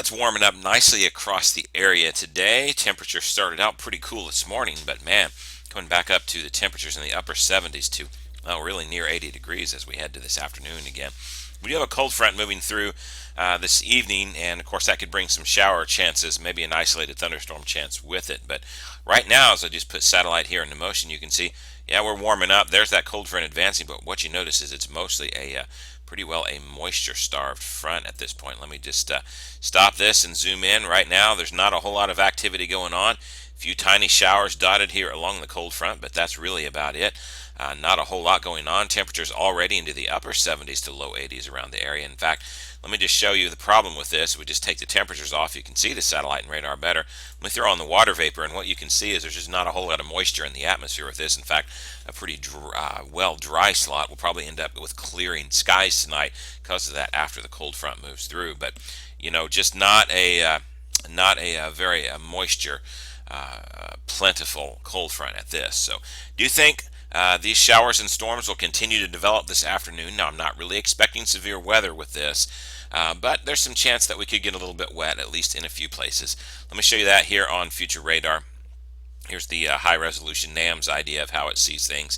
It's warming up nicely across the area today. Temperature started out pretty cool this morning, but man, coming back up to the temperatures in the upper 70s to, well, really near 80 degrees as we head to this afternoon again. We do have a cold front moving through this evening, and of course that could bring some shower chances, maybe an isolated thunderstorm chance with it. But right now, as I just put satellite here into motion, you can see, yeah, we're warming up. There's that cold front advancing, but what you notice is it's mostly pretty well a moisture-starved front at this point. Let me just stop this and zoom in. Right now, there's not a whole lot of activity going on. A few tiny showers dotted here along the cold front, but that's really about it. Not a whole lot going on. Temperatures already into the upper 70s to low 80s around the area. In fact, let me just show you the problem with this. We just take the temperatures off. You can see the satellite and radar better. Let me throw on the water vapor, and what you can see is there's just not a whole lot of moisture in the atmosphere with this. In fact, a pretty dry slot. We'll probably end up with clearing skies tonight because of that after the cold front moves through. But just not a very moisture plentiful cold front at this. So, do you think these showers and storms will continue to develop this afternoon? Now, I'm not really expecting severe weather with this, but there's some chance that we could get a little bit wet, at least in a few places. Let me show you that here on future radar. Here's the high resolution NAMS idea of how it sees things.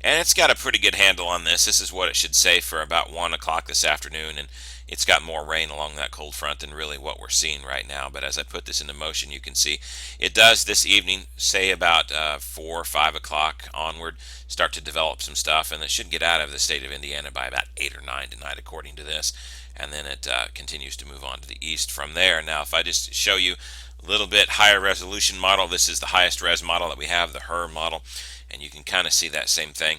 And it's got a pretty good handle on this. This is what it should say for about 1 o'clock this afternoon, and it's got more rain along that cold front than really what we're seeing right now. But as I put this into motion, you can see it does this evening, say about 4 or 5 o'clock onward, start to develop some stuff, and it should get out of the state of Indiana by about 8 or 9 tonight, according to this. And then it continues to move on to the east from there. Now, if I just show you a little bit higher resolution model, this is the highest res model that we have, the HER model, and you can kind of see that same thing.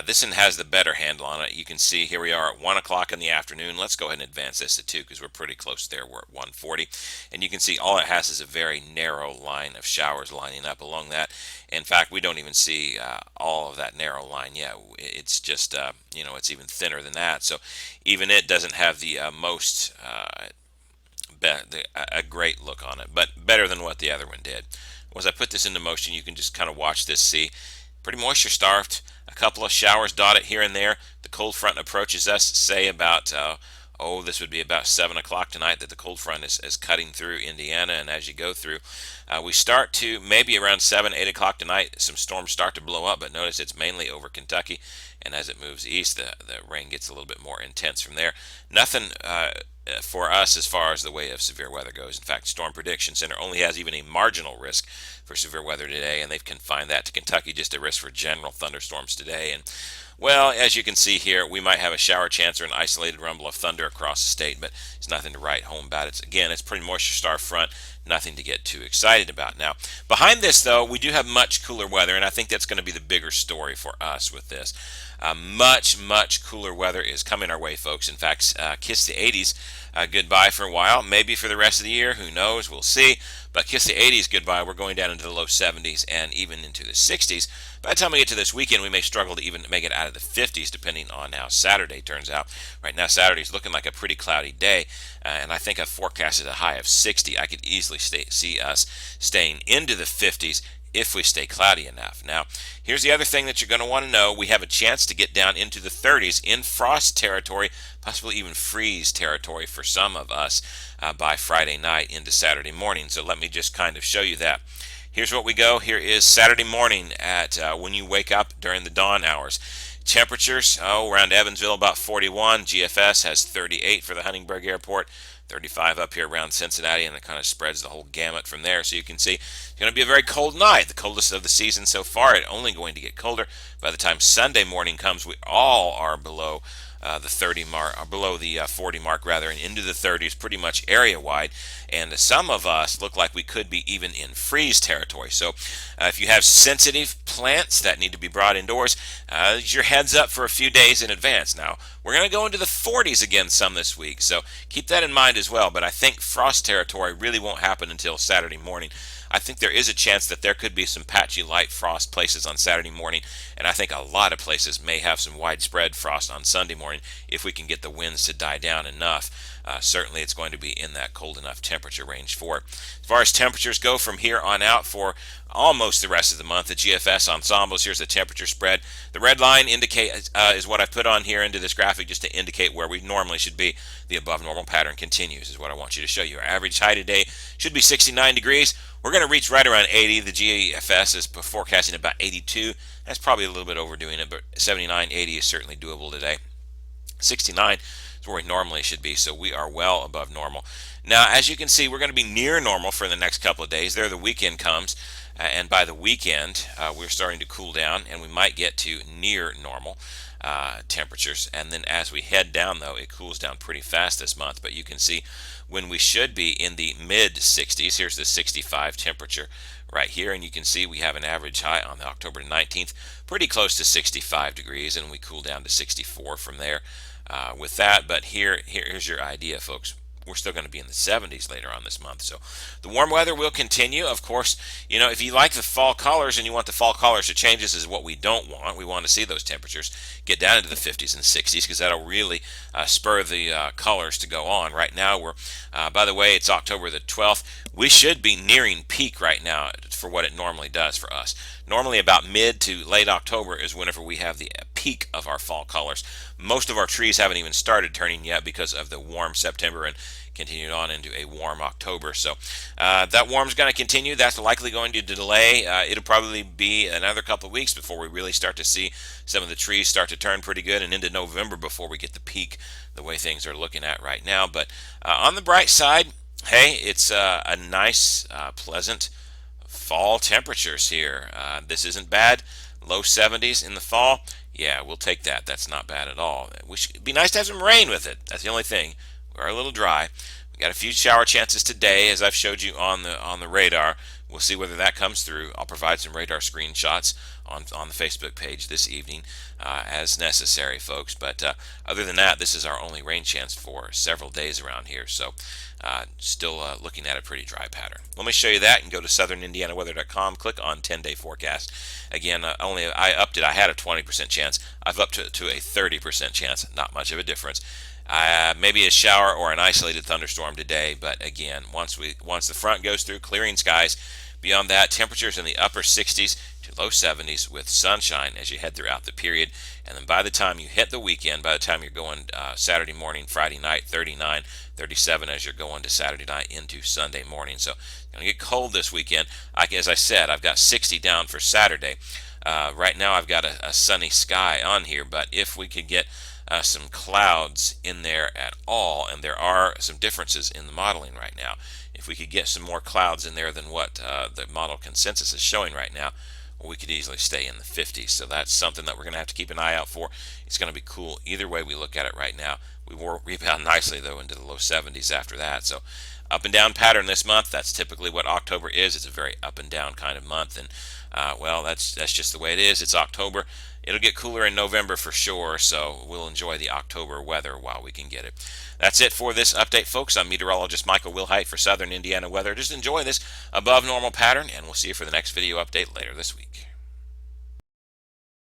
This one has the better handle on it. You can see here we are at 1 o'clock in the afternoon. Let's go ahead and advance this to 2 because we're pretty close there. We're at 1:40, and you can see all it has is a very narrow line of showers lining up along that. In fact, we don't even see all of that narrow line yet. It's just, it's even thinner than that. So even it doesn't have the most a great look on it, but better than what the other one did. As I put this into motion, you can just kind of watch this, see pretty moisture starved. A couple of showers dotted here and there. The cold front approaches us, say about this would be about 7 o'clock tonight that the cold front is cutting through Indiana. And as you go through, we start to maybe around 7, 8 o'clock tonight, some storms start to blow up, but notice it's mainly over Kentucky. And as it moves east, the rain gets a little bit more intense from there. Nothing for us as far as the way of severe weather goes. In fact, Storm Prediction Center only has even a marginal risk for severe weather today, and they've confined that to Kentucky, just a risk for general thunderstorms today. And well, as you can see here, we might have a shower chance or an isolated rumble of thunder across the state, but it's nothing to write home about. It's pretty moisture-starved front, nothing to get too excited about. Now, behind this, though, we do have much cooler weather, and I think that's going to be the bigger story for us with this. Much cooler weather is coming our way, folks. In fact, kiss the 80s goodbye for a while, maybe for the rest of the year, who knows, we'll see. But kiss the 80s goodbye. We're going down into the low 70s and even into the 60s. By the time we get to this weekend, we may struggle to even make it out of the 50s, depending on how Saturday turns out. Right now, Saturday's looking like a pretty cloudy day, and I think I've forecasted a high of 60. I could easily see us staying into the 50s if we stay cloudy enough. Now, here's the other thing that you're going to want to know. We have a chance to get down into the 30s in frost territory, possibly even freeze territory for some of us by Friday night into Saturday morning. So let me just kind of show you that. Here's what we go. Here is Saturday morning at when you wake up during the dawn hours. Temperatures, around Evansville about 41. GFS has 38 for the Huntingburg Airport. 35 up here around Cincinnati, and it kind of spreads the whole gamut from there. So you can see it's going to be a very cold night, the coldest of the season so far. It's only going to get colder. By the time Sunday morning comes, we all are below the 30 mark, or below the 40 mark rather, and into the 30s pretty much area wide. And some of us look like we could be even in freeze territory. So if you have sensitive plants that need to be brought indoors, your heads up for a few days in advance. Now, we're going to go into the 40s again some this week, so keep that in mind as well. But I think frost territory really won't happen until Saturday morning. I think there is a chance that there could be some patchy light frost places on Saturday morning, and I think a lot of places may have some widespread frost on Sunday morning if we can get the winds to die down enough. Certainly it's going to be in that cold enough temperature range for it. As far as temperatures go from here on out for almost the rest of the month, the GFS ensembles, here's the temperature spread. The red line indicate is what I've put on here into this graph. graphic just to indicate where we normally should be. The above normal pattern continues is what I want you to show you. Our average high today should be 69 degrees. We're going to reach right around 80. The GFS is forecasting about 82. That's probably a little bit overdoing it, but 79, 80 is certainly doable today. 69 is where we normally should be, so we are well above normal. Now, as you can see, we're going to be near normal for the next couple of days. There the weekend comes, and by the weekend, we're starting to cool down, and we might get to near normal temperatures. And then as we head down, though, it cools down pretty fast this month. But you can see when we should be in the mid 60s. Here's the 65 temperature right here, and you can see we have an average high on the October 19th, pretty close to 65 degrees, and we cool down to 64 from there with that. But here's your idea, folks. We're still going to be in the 70s later on this month. So the warm weather will continue. Of course, if you like the fall colors and you want the fall colors to change, this is what we don't want. We want to see those temperatures get down into the 50s and 60s because that'll really spur the colors to go on. Right now, we're, by the way, it's October the 12th. We should be nearing peak right now for what it normally does for us. Normally about mid to late October is whenever we have the peak of our fall colors. Most of our trees haven't even started turning yet because of the warm September and continued on into a warm October. So that warm's going to continue. That's likely going to delay. It'll probably be another couple of weeks before we really start to see some of the trees start to turn pretty good, and into November before we get the peak the way things are looking at right now. But on the bright side, hey, it's a nice, pleasant fall temperatures here. This isn't bad. Low 70s in the fall. Yeah, we'll take that. That's not bad at all. It'd be nice to have some rain with it. That's the only thing. We are a little dry. We got a few shower chances today, as I've showed you on the radar. We'll see whether that comes through. I'll provide some radar screenshots on the Facebook page this evening as necessary, folks. But other than that, this is our only rain chance for several days around here. So still looking at a pretty dry pattern. Let me show you that and go to southernindianaweather.com. Click on 10-day forecast. Again, I upped it. I had a 20% chance. I've upped it to a 30% chance. Not much of a difference. Maybe a shower or an isolated thunderstorm today, but again, once the front goes through, clearing skies. Beyond that, temperatures in the upper 60s to low 70s with sunshine as you head throughout the period. And then by the time you hit the weekend, by the time you're going Saturday morning, Friday night, 39, 37 as you're going to Saturday night into Sunday morning. So it's going to get cold this weekend. As I said, I've got 60 down for Saturday. Right now I've got a sunny sky on here, but if we could get some clouds in there at all, and there are some differences in the modeling right now. If we could get some more clouds in there than what the model consensus is showing right now, we could easily stay in the 50s. So that's something that we're going to have to keep an eye out for. It's going to be cool either way we look at it right now. We will rebound nicely, though, into the low 70s after that. So up and down pattern this month. That's typically what October is. It's a very up and down kind of month, and well, that's just the way it is. It's October. It'll get cooler in November for sure, so we'll enjoy the October weather while we can get it. That's it for this update, folks. I'm meteorologist Michael Wilhite for Southern Indiana Weather. Just enjoy this above normal pattern, and we'll see you for the next video update later this week.